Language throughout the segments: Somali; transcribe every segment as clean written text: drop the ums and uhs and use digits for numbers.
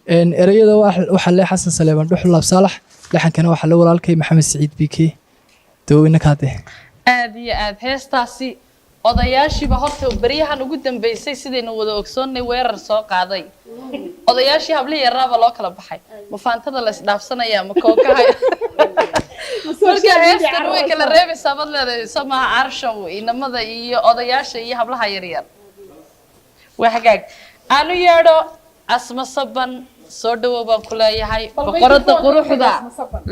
erayada waxa le xasan saleeman dhuxul laab saalax laxankana waxa la walaalkay maxamed saciid bike daweyna kaade aad iyo aad heestaasi odayaashiiba horta bariyahan ugu dambeysay sidaynu wada ogsoonnay weerar soo qaaday odayaashii hablihii yaraaba loo kala baxay ma faantada la isdhaafsanaya ma kookahay marka heestan way kala reebaysaa bad leedahay samaha carshow inamada iyo odayaasha iyo hablaha yaryar waa hagaag aanu yeedho asma saban soo dhawow baan ku leeyahay boqorada quruxda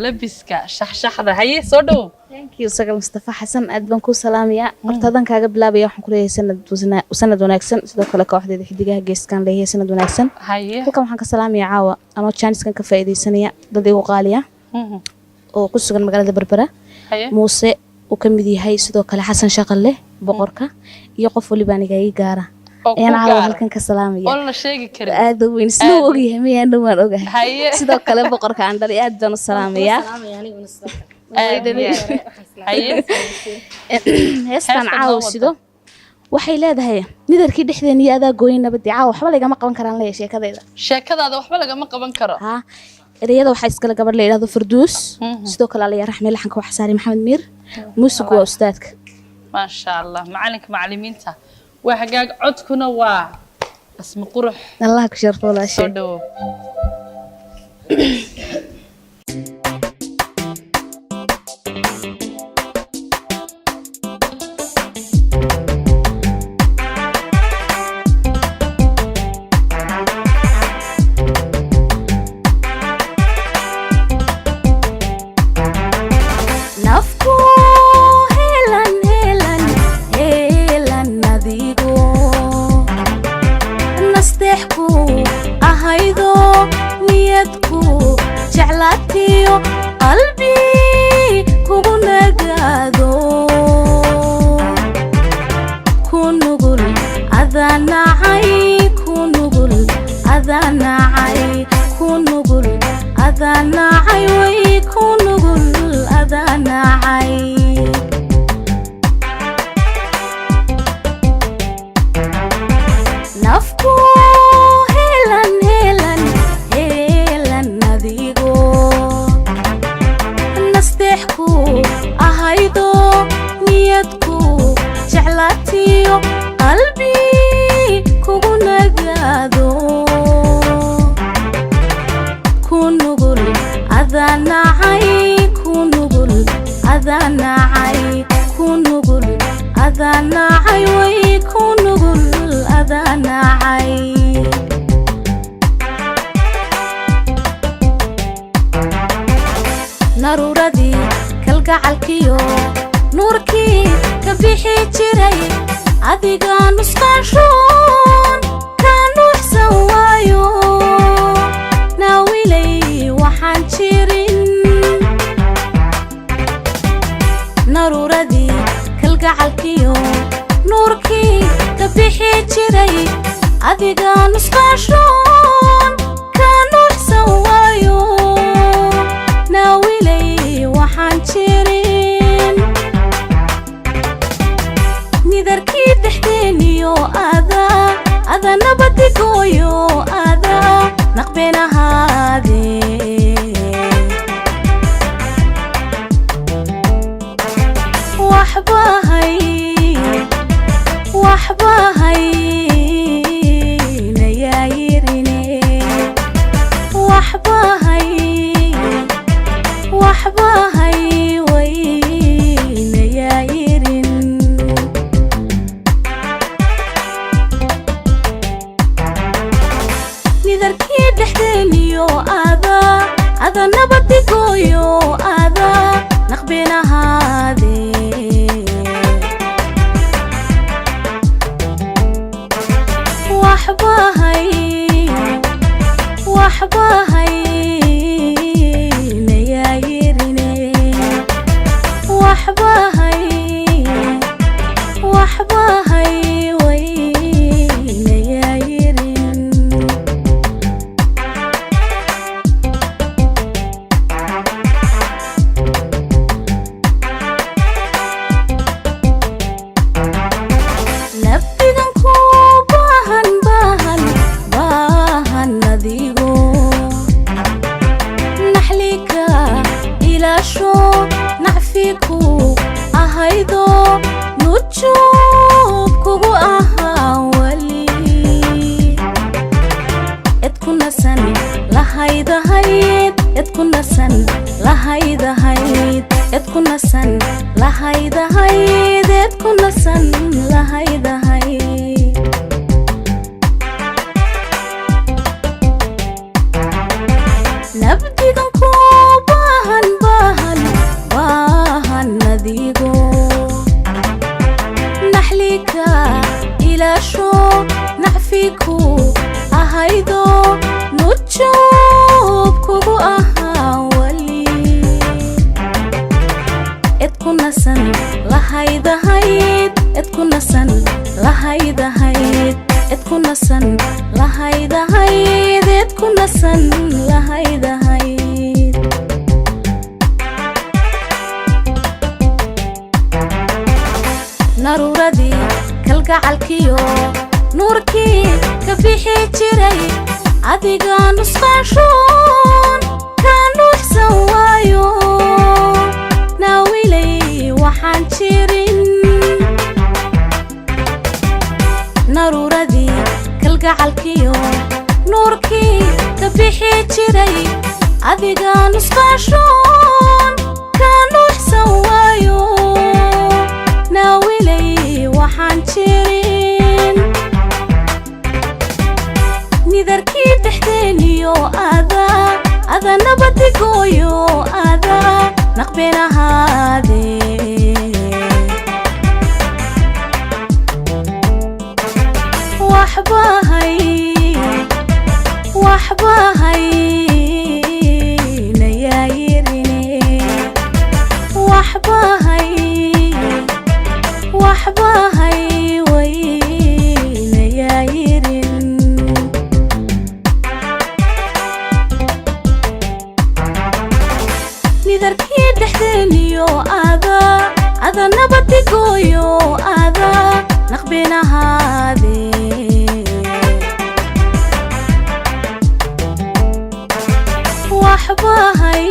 labiska shaxshaxda haye soo dhawow thank you sagal mustafa xasan aad baan ku salaamayaa hortadan kaaga bilaabaya waxaan ku leeyahay sanad wanaagsan sidoo kale kooxdeeda xidigaha geeskan leeyahay sanad wanaagsan haye halkan waxaan ka salaamayaa caawa anoo chance-kan ka faa'iideysanaya dad igu qaaliya oo ku sugan magaalada Berbera Muuse uu ka mid yahay sidoo kale Xasan Shaqale boqorka iyo qof waliba aniga ay gaara أنا عارف كان كسلامية. والله شيء كريم. هذا وين سلوك يهمي أنا ما أوجه. سيدا كلام بقر كان دري أدنى السلامية. هاي. هستن عاو سيدا. وحيلاد هاي نقدر كده حدني هذا جوينا بدي عاو حبلا جماعة قبل كران ليش كذا إذا. شكل هذا وحبلا جماعة قبل كران. ها. رياضة وحيس كلا قبل ليلة هذا فردوس. سيدا كلا علي رحمة الله حنك وحساري محمد مير. موسيقى وأستاذك. ما شاء الله معلك معلمينته. وحقاق عدكنا اسم قرح الله كشرف ولا شيء صدو Nadigo edku nasan lahaydahayd edku nasan lahaydahayd edku nasan lahaydahayd nabdigan ku baahan baahan baahan nadigo naxlika ilaasho nacfiku ahaydo nujoob kugu ahaa wali edku nasan lahaydahayd edku nasan lahaydahayd edku nasan lahaydahayd edku nasan lahaydahayd naruuradii kalgacalkiyo nuurkii ka bixi jiray adiga nusqaashoon ka nuuxsan waayo naawilay waxaan jirin naruuradii kalgacalkiyo nuurkii ka bixi jiray adiga nusqaashoon ka nuuxsan waayo naawilay waxaan jirin nidarkii dhexdeeniyo ada nabadigooyo ada naqbeen ahaadee waxbahay nayaayirine waxbahay way nayaayirin nidarkii dhexdeeniyo ada nabadigooyo ada naqbeen ahaadee waxbahay